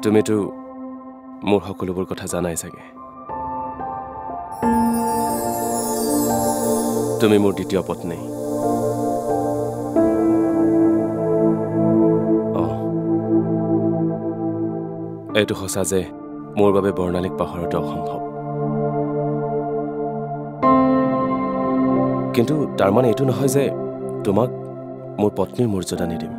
তুমিতো মোৰ সকলোবোৰ কথা জানাই চাগে তুমি মোৰ দ্বিতীয় পত্নী এইটো সঁচা যে মোৰ বাবে বৰ্ণালীক পাহৰাটো অসম্ভৱ কিন্তু তাৰ মানে এইটো নহয় যে তোমাক মোৰ পত্নীৰ মৰ্যাদা নিদিম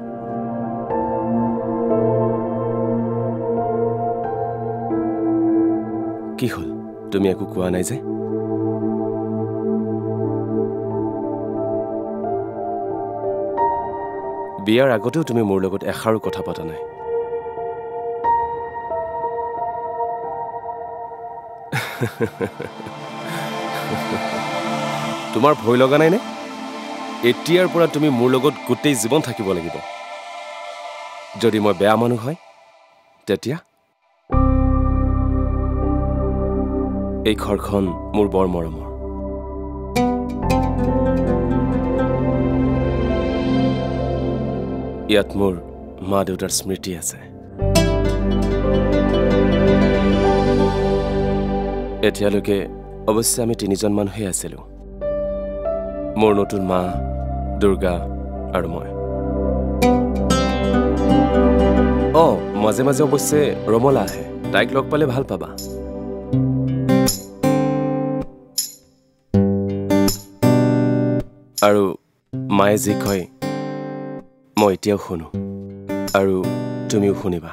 কি হ'ল তুমি একো কোৱা নাই যে বিয়াৰ আগতেও তুমি মোৰ লগত এষাৰো কথা পতা নাই তোমাৰ ভয় লগা নাই নে এতিয়াৰ পৰা তুমি মোৰ লগত গোটেই জীৱন থাকিব লাগিব যদি মই বেয়া মানুহ হয় তেতিয়া এই ঘৰখন মোৰ বৰ মৰমৰ ইয়াত মোৰ মা দেউতাৰ স্মৃতি আছে এতিয়ালৈকে অৱশ্যে আমি তিনিজন মানুহে আছিলোঁ মোৰ নতুন মা দুৰ্গা আৰু মই মাজে মাজে অৱশ্যে ৰমলা আহে তাইক লগ পালে ভাল পাবা আৰু মায়ে যি কয় মই এতিয়াও শুনো আৰু তুমিও শুনিবা